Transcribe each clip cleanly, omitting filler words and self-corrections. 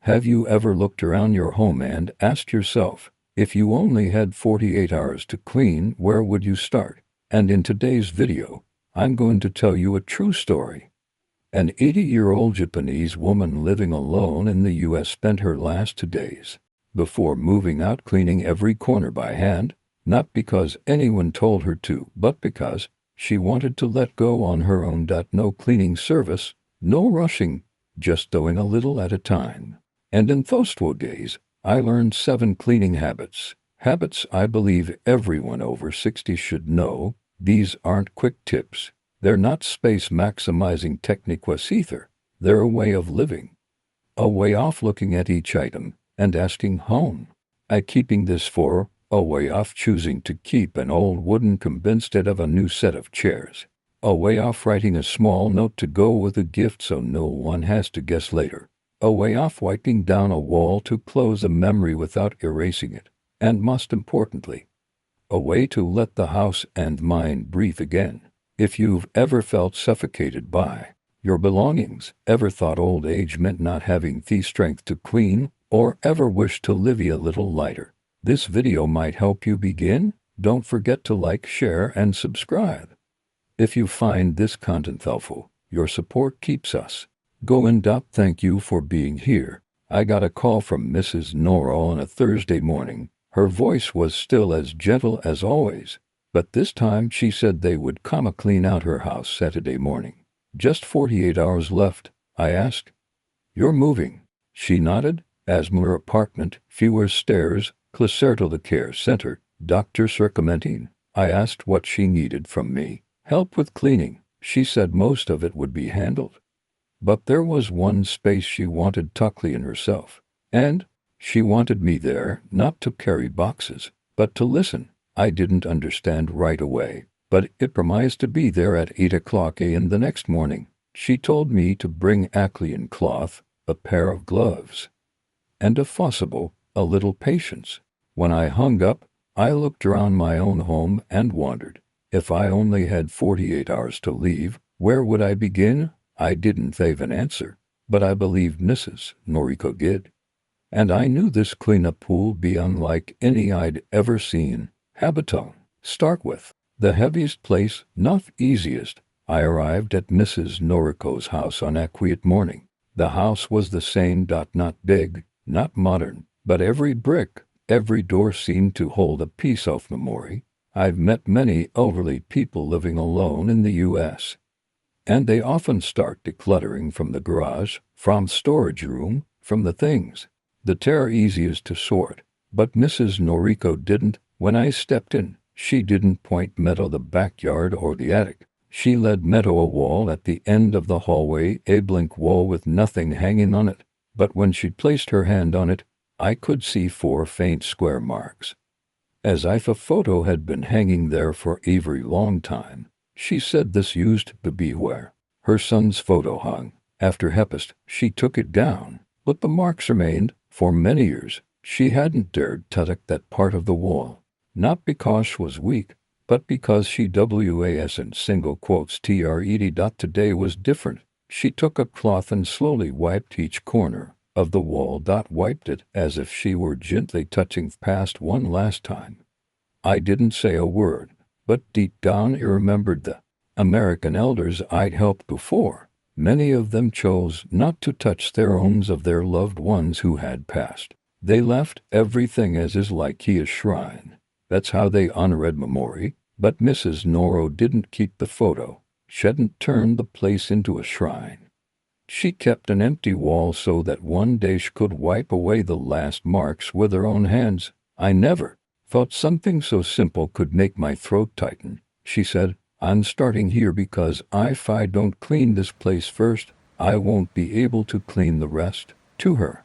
Have you ever looked around your home and asked yourself, if you only had 48 hours to clean, where would you start? And in today's video, I'm going to tell you a true story. An 80-year-old Japanese woman living alone in the U.S. spent her last 2 days before moving out cleaning every corner by hand, not because anyone told her to, but because she wanted to let go on her own. No cleaning service, no rushing, just doing a little at a time. And in those 2 days, I learned 7 cleaning habits. Habits I believe everyone over 60 should know. These aren't quick tips. They're not space-maximizing techniques either. They're a way of living. A way of looking at each item and asking, home. I keeping this for? A way of choosing to keep an old wooden comb instead of a new set of chairs. A way of writing a small note to go with a gift so no one has to guess later. A way of wiping down a wall to close a memory without erasing it. And most importantly, a way to let the house and mind breathe again. If you've ever felt suffocated by your belongings, ever thought old age meant not having the strength to clean, or ever wished to live a little lighter, this video might help you begin. Don't forget to like, share, and subscribe. If you find this content helpful, your support keeps us going. Thank you for being here. I got a call from Mrs. Nora on a Thursday morning. Her voice was still as gentle as always, but this time she said they would come clean out her house Saturday morning. Just 48 hours left. I asked, "You're moving?" She nodded. Asmler apartment, fewer stairs, closer to the care center, Dr. Circumventing. I asked what she needed from me. Help with cleaning. She said most of it would be handled. But there was one space she wanted to clean herself. And she wanted me there, not to carry boxes, but to listen. I didn't understand right away, but it promised to be there at 8 o'clock a.m. the next morning. She told me to bring a clean cloth, a pair of gloves, and if possible, a little patience. When I hung up, I looked around my own home and wondered, if I only had 48 hours to leave, where would I begin? I didn't have an answer, but I believed Mrs. Noriko did. And I knew this cleanup would be unlike any I'd ever seen. Habitat. Start with the heaviest place, not easiest. I arrived at Mrs. Noriko's house on a quiet morning. The house was the same. Not big, not modern, but every brick, every door seemed to hold a piece of memory. I've met many elderly people living alone in the U.S., and they often start decluttering from the garage, from storage room, from the things that are easiest to sort. But Mrs. Noriko didn't. When I stepped in, she didn't point me to the backyard or the attic. She led me to a wall at the end of the hallway, a blank wall with nothing hanging on it. But when she placed her hand on it, I could see 4 faint square marks, as if a photo had been hanging there for a very long time. She said this used to be where her son's photo hung. After Hepist, she took it down, but the marks remained. For many years, she hadn't dared touch that part of the wall, not because she was weak, but because she was in single quotes tred. Today was different. She took a cloth and slowly wiped each corner of the wall. Wiped it as if she were gently touching past one last time. I didn't say a word, but deep down I remembered the American elders I'd helped before. Many of them chose not to touch their homes of their loved ones who had passed. They left everything as is, like a shrine. That's how they honored memory. But Mrs. Noro didn't keep the photo. She hadn't turned the place into a shrine. She kept an empty wall so that one day she could wipe away the last marks with her own hands. I never thought something so simple could make my throat tighten. She said, "I'm starting here because if I don't clean this place first, I won't be able to clean the rest." To her,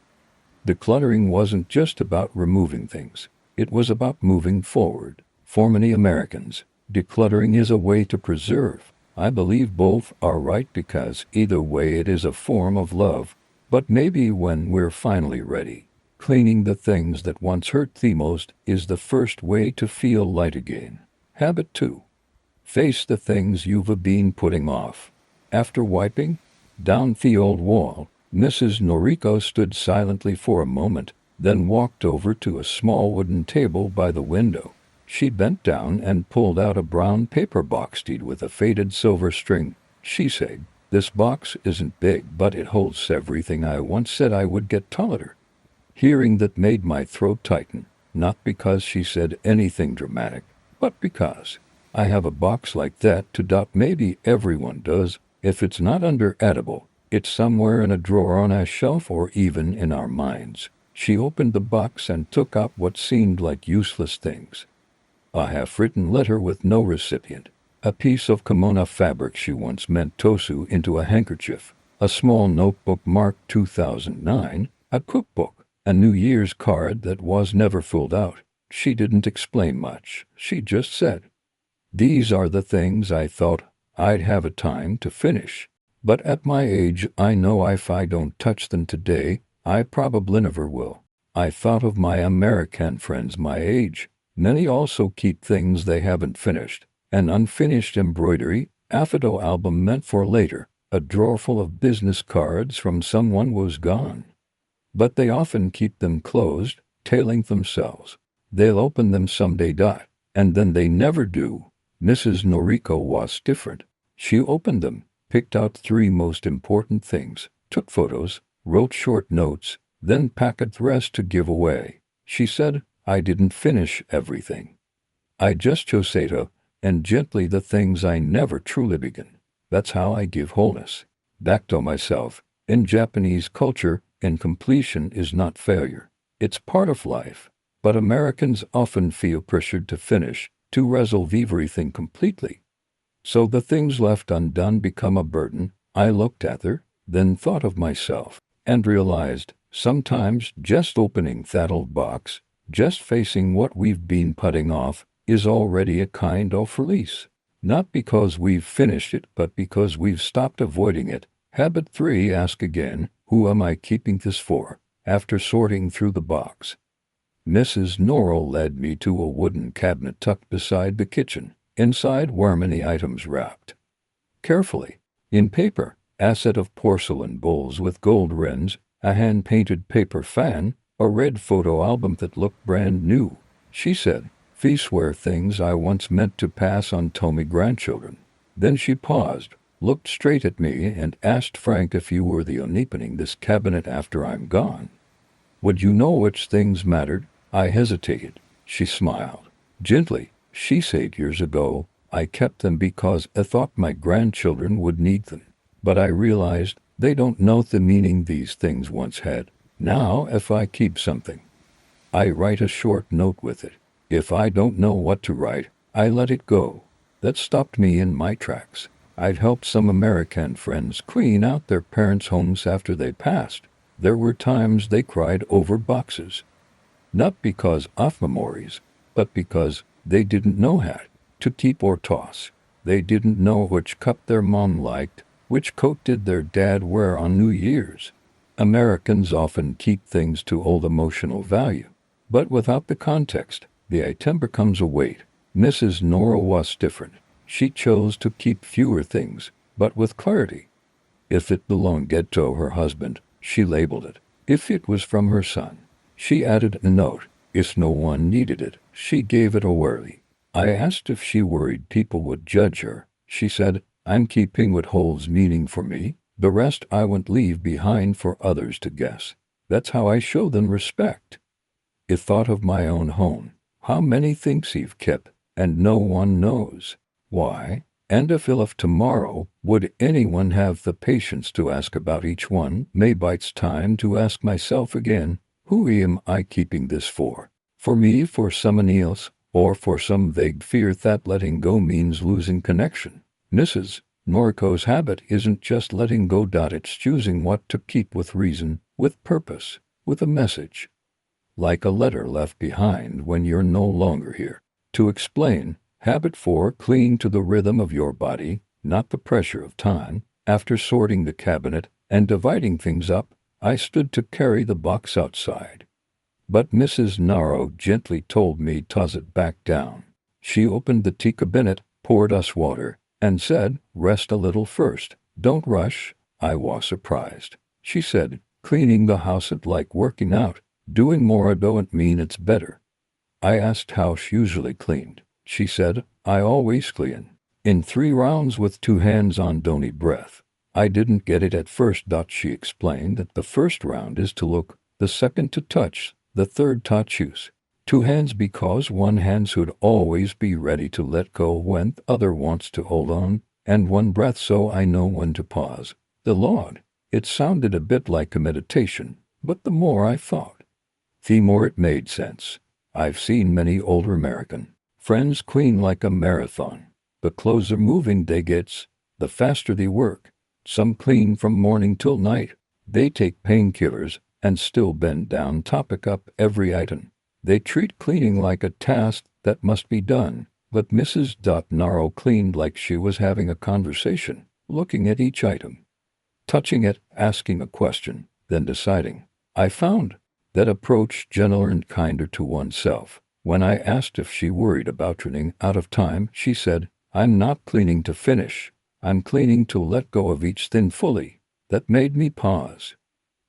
decluttering wasn't just about removing things. It was about moving forward. For many Americans, decluttering is a way to preserve. I believe both are right, because either way it is a form of love. But maybe when we're finally ready, cleaning the things that once hurt the most is the first way to feel light again. Habit 2. Face the things you've been putting off. After wiping down the old wall, Mrs. Noriko stood silently for a moment, then walked over to a small wooden table by the window. She bent down and pulled out a brown paper box tied with a faded silver string. She said, "This box isn't big, but it holds everything I once said I would get taller." Hearing that made my throat tighten, not because she said anything dramatic, but because I have a box like that to maybe everyone does. If it's not under edible, it's somewhere in a drawer on a shelf or even in our minds. She opened the box and took out what seemed like useless things. A half-written letter with no recipient, a piece of kimono fabric she once meant tosu into a handkerchief, a small notebook marked 2009, a cookbook, a New Year's card that was never filled out. She didn't explain much. She just said, "These are the things I thought I'd have a time to finish. But at my age, I know if I don't touch them today, I probably never will." I thought of my American friends my age. Many also keep things they haven't finished. An unfinished embroidery, a photo album meant for later, a drawer full of business cards from someone was gone. But they often keep them closed, telling themselves they'll open them someday. And then they never do. Mrs. Noriko was different. She opened them, picked out 3 most important things, took photos, wrote short notes, then packed the rest to give away. She said, "I didn't finish everything. I just chose to, and gently the things I never truly begin. That's how I give wholeness back to myself." In Japanese culture, incompletion is not failure. It's part of life. But Americans often feel pressured to finish, to resolve everything completely. So the things left undone become a burden. I looked at her, then thought of myself, and realized sometimes just opening that old box, just facing what we've been putting off, is already a kind of release. Not because we've finished it, but because we've stopped avoiding it. Habit 3. Ask again, who am I keeping this for? After sorting through the box, Mrs. Norrell led me to a wooden cabinet tucked beside the kitchen. Inside were many items wrapped carefully in paper, a set of porcelain bowls with gold rims, a hand-painted paper fan, a red photo album that looked brand new. She said, "These were things I once meant to pass on to my grandchildren." Then she paused, looked straight at me, and asked, "Frank, if you were the one opening this cabinet after I'm gone, would you know which things mattered?" I hesitated. She smiled gently. She said, "Years ago, I kept them because I thought my grandchildren would need them. But I realized they don't know the meaning these things once had. Now, if I keep something, I write a short note with it. If I don't know what to write, I let it go." That stopped me in my tracks. I'd helped some American friends clean out their parents' homes after they passed. There were times they cried over boxes. Not because of memories, but because they didn't know how to keep or toss. They didn't know which cup their mom liked, which coat did their dad wear on New Year's. Americans often keep things to hold emotional value. But without the context, the item becomes a weight. Mrs. Nora was different. She chose to keep fewer things, but with clarity. If it belonged to her husband, she labeled it. If it was from her son, she added a note. If no one needed it, she gave it away. I asked if she worried people would judge her. She said, "I'm keeping what holds meaning for me. The rest I won't leave behind for others to guess. That's how I show them respect." I thought of my own home. How many things I've kept, and no one knows why. And if tomorrow, would anyone have the patience to ask about each one? Maybe it's time to ask myself again, who am I keeping this for? For me, for someone else, or for some vague fear that letting go means losing connection? Mrs. Noriko's habit isn't just letting go. It's choosing what to keep with reason, with purpose, with a message. Like a letter left behind when you're no longer here. To explain, habit 4, cling to the rhythm of your body, not the pressure of time. After sorting the cabinet and dividing things up, I stood to carry the box outside. But Mrs. Naro gently told me to toss it back down. She opened the tea cabinet, poured us water, and said, "Rest a little first. Don't rush." I was surprised. She said, cleaning the house is like working out. Doing more don't mean it's better. I asked how she usually cleaned. She said, I always clean in 3 rounds with 2 hands on don't breath. I didn't get it at first. She explained that the first round is to look, the second to touch, the third to choose. 2 hands because one hand should always be ready to let go when the other wants to hold on, and one breath so I know when to pause. The Lord. It sounded a bit like a meditation, but the more I thought, the more it made sense. I've seen many older American friends clean like a marathon. The closer moving they gets, the faster they work. Some clean from morning till night. They take painkillers and still bend down to pick up every item. They treat cleaning like a task that must be done. But Mrs. Narrow cleaned like she was having a conversation, looking at each item, touching it, asking a question, then deciding. I found that approach gentler and kinder to oneself. When I asked if she worried about running out of time, she said, I'm not cleaning to finish. I'm cleaning to let go of each thing fully. That made me pause.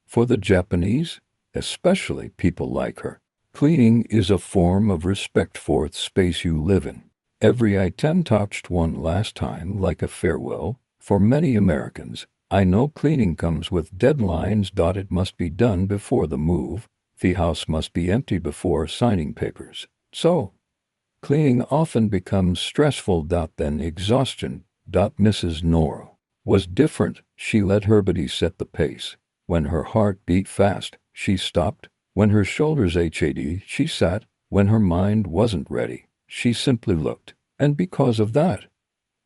For the Japanese, especially people like her, cleaning is a form of respect for the space you live in. Every item touched one last time like a farewell. For many Americans, I know cleaning comes with deadlines. It must be done before the move. The house must be empty before signing papers. So, cleaning often becomes stressful. Then exhaustion. Mrs. Norrell was different. She let her body set the pace. When her heart beat fast, she stopped. When her shoulders ached, she sat. When her mind wasn't ready, she simply looked. And because of that,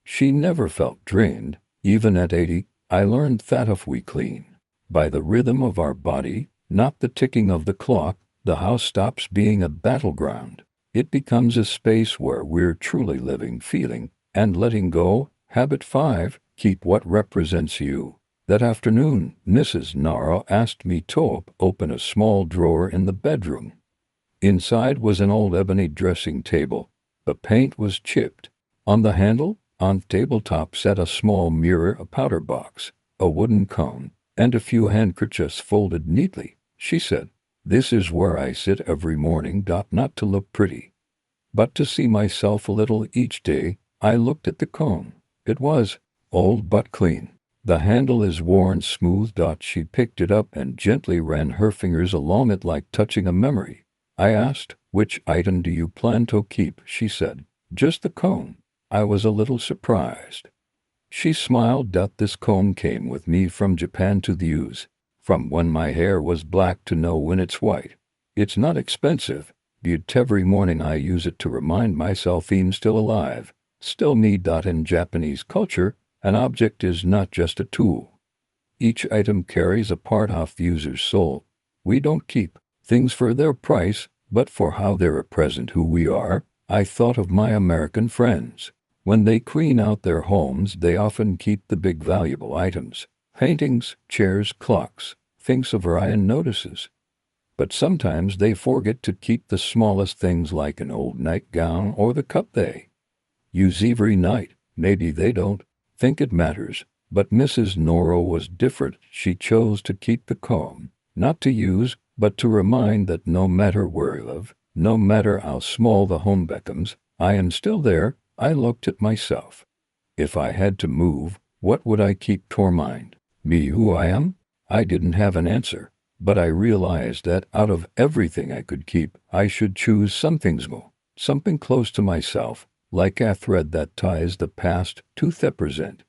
she never felt drained. Even at 80, I learned that if we clean by the rhythm of our body, not the ticking of the clock, the house stops being a battleground. It becomes a space where we're truly living, feeling, and letting go. Habit 5, keep what represents you. That afternoon, Mrs. Nara asked me to open a small drawer in the bedroom. Inside was an old ebony dressing table. The paint was chipped. On the handle, on tabletop sat a small mirror, a powder box, a wooden comb, and a few handkerchiefs folded neatly. She said, this is where I sit every morning. Not to look pretty, but to see myself a little each day. I looked at the comb. It was old but clean. The handle is worn smooth. She picked it up and gently ran her fingers along it like touching a memory. I asked, which item do you plan to keep? She said, just the comb. I was a little surprised. She smiled. This comb came with me from Japan to use, from when my hair was black to know when it's white. It's not expensive, but every morning I use it to remind myself I'm still alive, still me. In Japanese culture, an object is not just a tool. Each item carries a part of the user's soul. We don't keep things for their price, but for how they represent who we are. I thought of my American friends. When they clean out their homes, they often keep the big valuable items, paintings, chairs, clocks, things of Orion notices. But sometimes they forget to keep the smallest things like an old nightgown or the cup they use every night. Maybe they don't think it matters, but Mrs. Norrell was different. She chose to keep the comb, not to use, but to remind that no matter where I live, no matter how small the home becomes, I am still there. I looked at myself. If I had to move, what would I keep to mind? Me who I am? I didn't have an answer, but I realized that out of everything I could keep, I should choose something small, something close to myself, like a thread that ties the past to the present,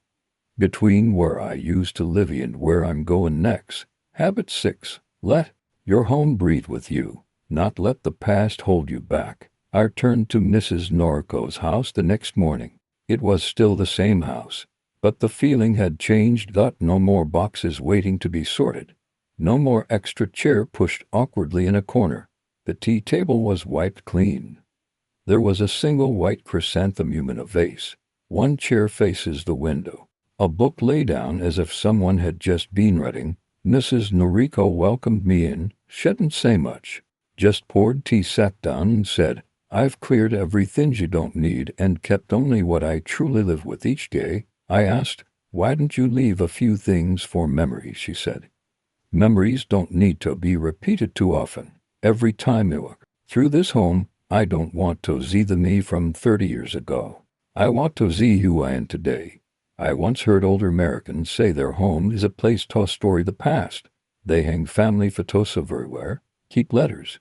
between where I used to live and where I'm going next. Habit 6, let your home breathe with you, not let the past hold you back. I returned to Mrs. Norco's house the next morning. It was still the same house, but the feeling had changed. No more boxes waiting to be sorted. No more extra chair pushed awkwardly in a corner. The tea table was wiped clean. There was a single white chrysanthemum in a vase. One chair faces the window. A book lay down as if someone had just been reading. Mrs. Noriko welcomed me in. She didn't say much, just poured tea, sat down and said, I've cleared everything you don't need and kept only what I truly live with each day. I asked, why didn't you leave a few things for memory? She said, Memories don't need to be repeated too often. Every time you walk through this home, I don't want to see the me from 30 years ago. I want to see who I am today. I once heard older Americans say their home is a place to store the past. They hang family photos everywhere, keep letters,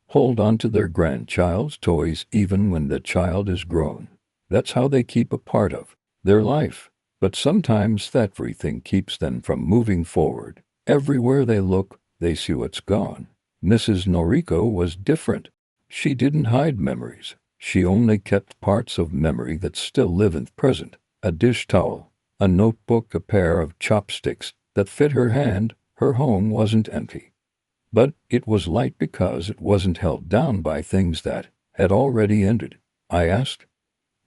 hold on to their grandchild's toys even when the child is grown. That's how they keep a part of their life. But sometimes that everything keeps them from moving forward. Everywhere they look, they see what's gone. Mrs. Noriko was different. She didn't hide memories. She only kept parts of memory that still live in the present. A dish towel, a notebook, a pair of chopsticks that fit her hand. Her home wasn't empty. But it was light because it wasn't held down by things that had already ended. I asked,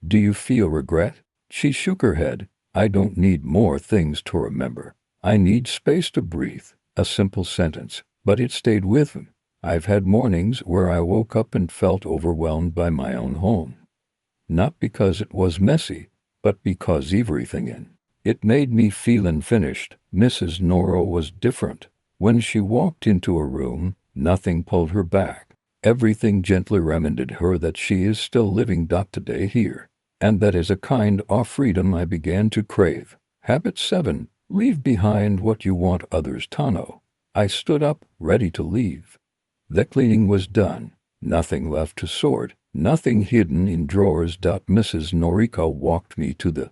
"Do you feel regret?" She shook her head. "I don't need more things to remember. I need space to breathe." A simple sentence, but it stayed with me. I've had mornings where I woke up and felt overwhelmed by my own home. Not because it was messy, but because everything in it made me feel unfinished. Mrs. Noro was different. When she walked into a room, nothing pulled her back. Everything gently reminded her that she is still living today here. And that is a kind of freedom I began to crave. Habit 7. Leave behind what you want others to know. I stood up, ready to leave. The cleaning was done. Nothing left to sort, nothing hidden in drawers. Mrs. Noriko walked me to the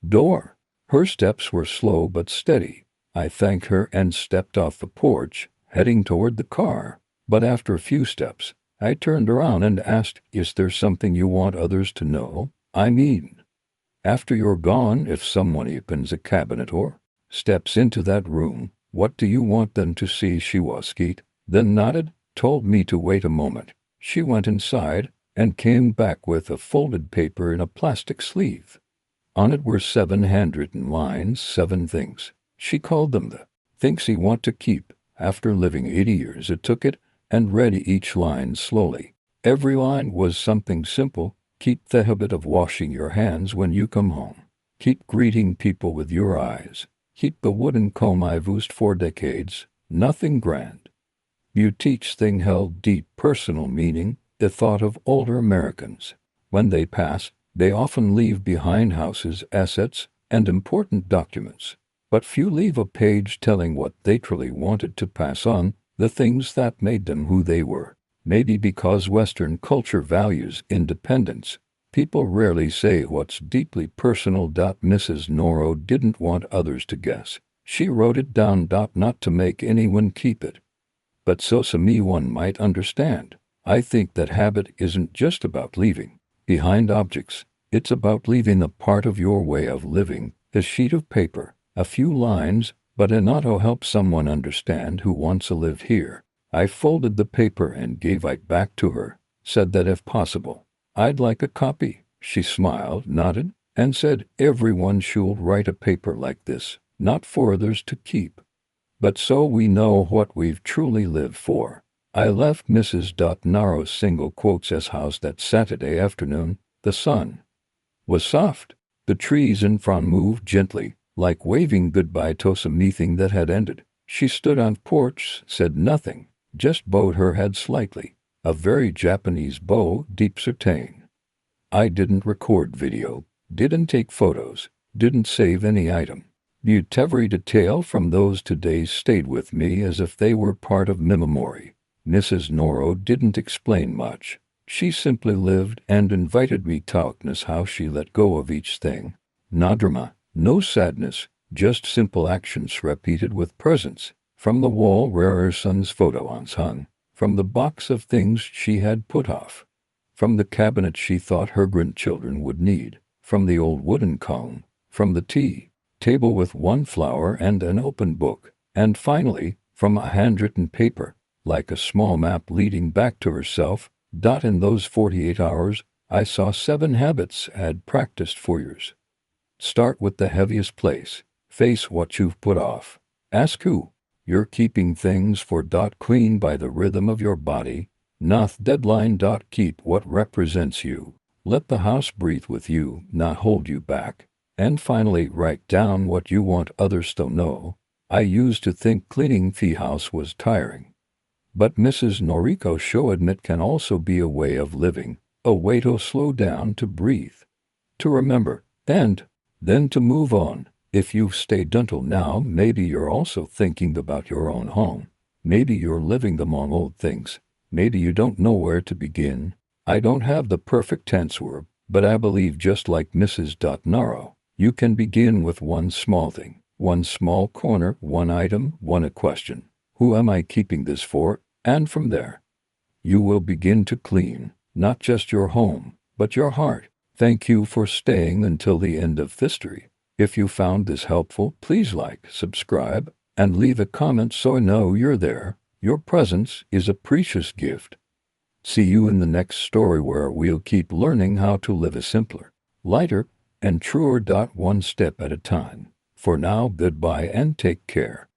door. Her steps were slow but steady. I thanked her and stepped off the porch, heading toward the car. But after a few steps, I turned around and asked, "Is there something you want others to know? I mean, after you're gone, if someone opens a cabinet or steps into that room, what do you want them to see?" She was skeet, then nodded, told me to wait a moment. She went inside and came back with a folded paper in a plastic sleeve. On it were 7 handwritten lines, 7 things. She called them the things you want to keep. After living 80 years, it took it and read each line slowly. Every line was something simple. Keep the habit of washing your hands when you come home. Keep greeting people with your eyes. Keep the wooden comb I've used for decades. Nothing grand. Each thing held deep personal meaning. The thought of older Americans. When they pass, they often leave behind houses, assets, and important documents. But few leave a page telling what they truly wanted to pass on, the things that made them who they were. Maybe because Western culture values independence, people rarely say what's deeply personal. Mrs. Noro didn't want others to guess. She wrote it down, not to make anyone keep it, but so someone might understand. I think that habit isn't just about leaving behind objects. It's about leaving a part of your way of living, a sheet of paper, a few lines, but enough to help someone understand who wants to live here. I folded the paper and gave it back to her, said that if possible, I'd like a copy. She smiled, nodded, and said, "Everyone should write a paper like this, not for others to keep, but so we know what we've truly lived for." I left Mrs. Naro's single quotes as house that Saturday afternoon. The sun was soft. The trees in front moved gently, like waving goodbye to something that had ended. She stood on the porch, said nothing, just bowed her head slightly. A very Japanese bow, deep certain. I didn't record video, didn't take photos, didn't save any item. Yet every detail from those 2 days stayed with me as if they were part of my memory. Mrs. Noro didn't explain much. She simply lived and invited me to witness how she let go of each thing. No drama, no sadness, just simple actions repeated with presence. From the wall where her son's photo once hung, from the box of things she had put off, from the cabinet she thought her grandchildren would need, from the old wooden comb, from the tea table with one flower and an open book, and finally, from a handwritten paper, like a small map leading back to herself. In those 48 hours, I saw 7 habits I'd practiced for years. Start with the heaviest place. Face what you've put off. Ask who you're keeping things for. Clean by the rhythm of your body. Not deadline. Keep what represents you. Let the house breathe with you, not hold you back. And finally, write down what you want others to know. I used to think cleaning the house was tiring. But Mrs. Noriko showed me it can also be a way of living, a way to slow down, to breathe, to remember, and then to move on. If you've stayed until now, maybe you're also thinking about your own home. Maybe you're living among old things. Maybe you don't know where to begin. I don't have the perfect answer, but I believe, just like Mrs. Naro, you can begin with one small thing, one small corner, one item, one question. Who am I keeping this for? And from there, you will begin to clean, not just your home, but your heart. Thank you for staying until the end of history. If you found this helpful, please like, subscribe, and leave a comment so I know you're there. Your presence is a precious gift. See you in the next story, where we'll keep learning how to live a simpler, lighter, and truer. One step at a time. For now, goodbye and take care.